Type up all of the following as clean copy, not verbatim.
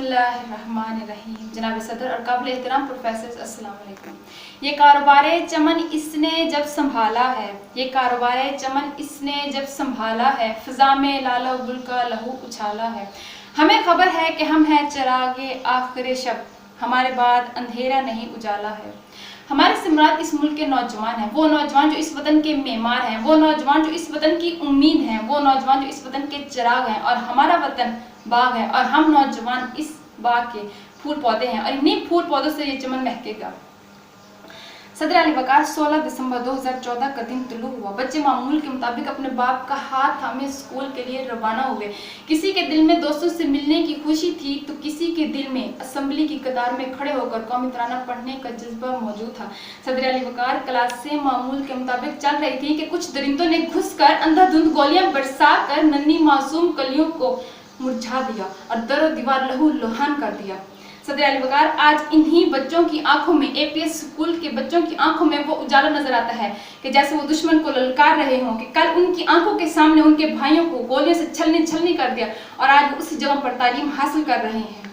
बिस्मिल्लाहिर्रहमानिर्रहीम। जनाब सदर और काबिल एहतराम प्रोफेसर, अस्सलाम वालेकुम। ये कारोबार चमन इसने जब संभाला है, ये कारोबार चमन इसने जब संभाला है, फिजा में लालो गुल का लहू उछाला है। हमें खबर है कि हम हैं चिरागे आखिर शब, हमारे बाद अंधेरा नहीं उजाला है। हमारे से मुराद इस मुल्क के नौजवान हैं, वो नौजवान जो इस वतन के मेमार हैं, वो नौजवान जो इस वतन की उम्मीद हैं, वो नौजवान जो इस वतन के चिराग हैं। और हमारा वतन बाग है और हम नौजवान इस बाग के फूल पौधे हैं और इन्हीं फूल पौधों से ये चमन महकेगा। सदर अली वकार 16 दिसंबर 2014 का दिन तुलू हुआ। बच्चे मामूल के मुताबिक अपने बाप का हाथ थामे स्कूल के लिए रवाना हुए। किसी के दिल में दोस्तों से मिलने की खुशी थी तो किसी के दिल में असेंबली की कतार में खड़े होकर कौमी तराना पढ़ने का जज्बा मौजूद था। सदर अली वकार क्लासें मामूल के मुताबिक चल रही थी कि कुछ दरिंदों ने घुसकर अंधाधुंध गोलियां बरसा कर नन्ही मासूम कलियों को मुरझा दिया और दरो दीवार लहू लुहान कर दिया। सदर अली वकार आज इन्हीं बच्चों की आंखों में, एपीएस स्कूल के बच्चों की आंखों में वो उजाला नजर आता है कि जैसे वो दुश्मन को ललकार रहे हों कि कल उनकी आंखों के सामने उनके भाइयों को गोलियों से छलनी कर दिया और आज उसी जगह पर तालीम हासिल कर रहे हैं,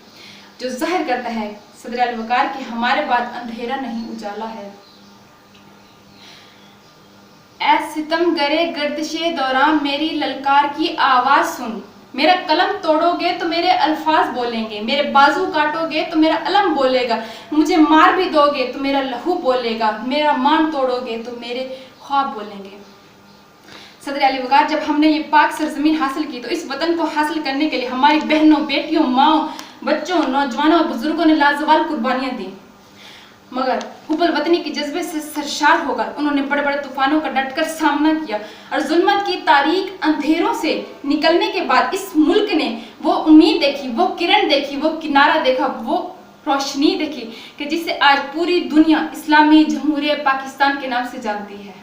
जो जाहिर करता है सदर अली वकार कि हमारे बाद अंधेरा नहीं उजाला है। ऐ सितम गरे गर्दिशे दौरान मेरी ललकार की आवाज सुन, मेरा कलम तोड़ोगे तो मेरे अल्फाज बोलेंगे, मेरे बाजू काटोगे तो मेरा अलम बोलेगा, मुझे मार भी दोगे तो मेरा लहू बोलेगा, मेरा मान तोड़ोगे तो मेरे ख्वाब बोलेंगे। सदर अली वकार जब हमने ये पाक सरजमीन हासिल की तो इस वतन को हासिल करने के लिए हमारी बहनों, बेटियों, माओ, बच्चों, नौजवानों और बुजुर्गों ने लाजवाल कुर्बानियां दी, मगर हुब्बुल वतनी के जज्बे से सरशार होकर उन्होंने बड़े बड़े तूफानों का डटकर सामना किया और जुल्मत की तारीक अंधेरों से निकलने के बाद इस मुल्क ने वो उम्मीद देखी, वो किरण देखी, वो किनारा देखा, वो रोशनी देखी कि जिसे आज पूरी दुनिया इस्लामी जमहूरियत पाकिस्तान के नाम से जानती है।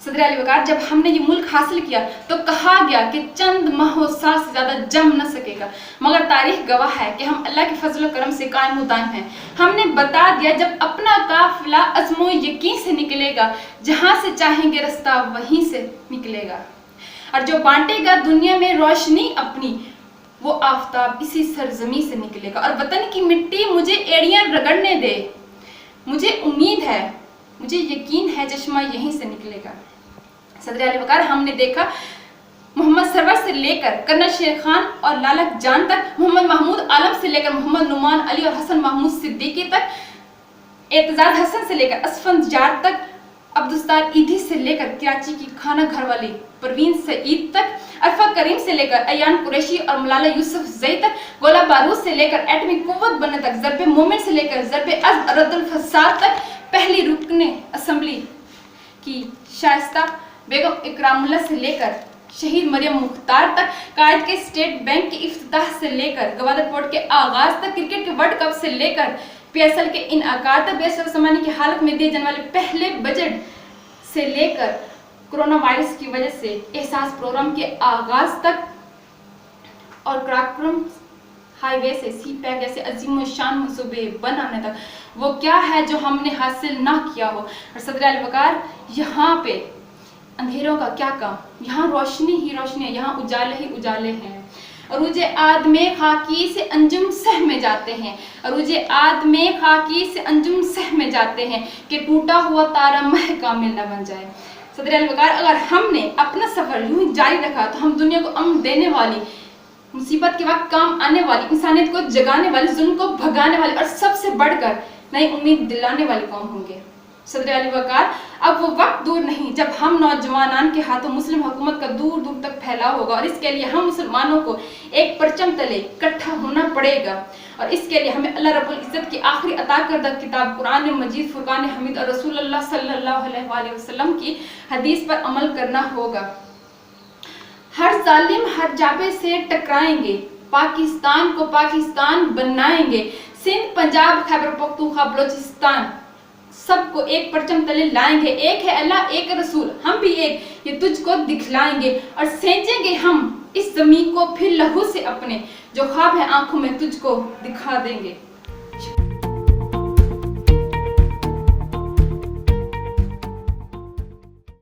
सदर अली वकार जब हमने ये मुल्क हासिल किया तो कहा गया कि चंद माह साल से ज्यादा जम न सकेगा, मगर तारीख गवाह है कि हम अल्लाह के फजल करम से कायम दायम हैं। हमने बता दिया जब अपना काफिला अज़्मो यकीन से निकलेगा, जहां से चाहेंगे रास्ता वहीं से निकलेगा, और जो बांटेगा दुनिया में रोशनी अपनी वो आफताब इसी सरजमी से निकलेगा। और वतन की मिट्टी मुझे एड़ियां रगड़ने दे, मुझे उम्मीद है, मुझे यकीन है चश्मा यहीं से निकलेगा। सदर अली वकार हमने देखा मोहम्मद सरवर से लेकर कर्नल शेर खान और लालक जान तक, मोहम्मद महमूद आलम से लेकर मोहम्मद नुमान अली और हसन महमूद सिद्दीकी तक, एतजाज हसन से लेकर असफंद जार तक, अब्दुस्तार ईदी से लेकर कराची की खाना घर वाली परवीन सईद तक, अरफा करीम से लेकर अयान कुरैशी और मलाला यूसुफ जई तक, गोला बारूद से लेकर एटमी कुव्वत बनने तक, जरबे मोमिन से लेकर जरबे अज़्म रद्दुल फसाद तक, पहली रुकने असेंबली की शाइस्ता बेगम इकरामुल्लाह से लेकर शहीद मरियम मुख्तार तक, कायद के स्टेट बैंक के इफ्तिताह से लेकर गवादर पोर्ट के आगाज तक, क्रिकेट के वर्ल्ड कप से लेकर पीएसएल के इनआकार तक, बेसर समानी की हालत में दिए जाने वाले पहले बजट से लेकर कोरोना वायरस की वजह से एहसास प्रोग्राम के आगाज तक और कराक्रम हाईवे से सी पैक जैसे अजीम शान मंसूबे बनाने तक, वो क्या है जो हमने हासिल ना किया हो। और सदर अली वकार यहाँ पे अंधेरों का क्या काम, यहाँ रोशनी ही रोशनी है, यहाँ उजाले ही उजाले हैं। अरूज आद में खाकी से अंजुम सह में जाते हैं, अरूज आद में खाकी से अंजुम सह में जाते हैं कि टूटा हुआ तारा मह कामिल न बन जाए। सदर अली वकार अगर हमने अपना सफर यूं जारी रखा तो हम दुनिया को अमन देने वाली, मुसीबत के वक्त काम आने वाली, इंसानियत को जगाने वाली, जुल्म को भगाने वाली और सबसे बढ़कर नई उम्मीद दिलाने वाली कौम होंगे। सदर अली वकार अब वो वक्त दूर नहीं जब हम नौजवानान के हाथों मुस्लिम हुकूमत का दूर दूर तक फैलाव होगा और इसके लिए हम मुसलमानों को एक परचम तले इकट्ठा होना पड़ेगा। और इसके लिए हमें अल्लाह रब्बुल इज्जत की आखिरी अता करदा किताब कुरान मजीद, फुरकान हमीद और रसूलुल्लाह सल्लल्लाहु अलैहि वसल्लम की हदीस पर अमल करना होगा। हर जालिम हर जाबे से टकराएंगे, पाकिस्तान को पाकिस्तान बनाएंगे, सिंध, पंजाब, खैबर पख्तूनख्वा, बलोचिस्तान सबको एक परचम तले लाएंगे। एक है अल्लाह, एक है रसूल, हम भी एक, ये तुझको दिखलाएंगे और सेंचेंगे हम इस जमीन को फिर लहू से अपने, जो ख्वाब है आंखों में तुझको दिखा देंगे।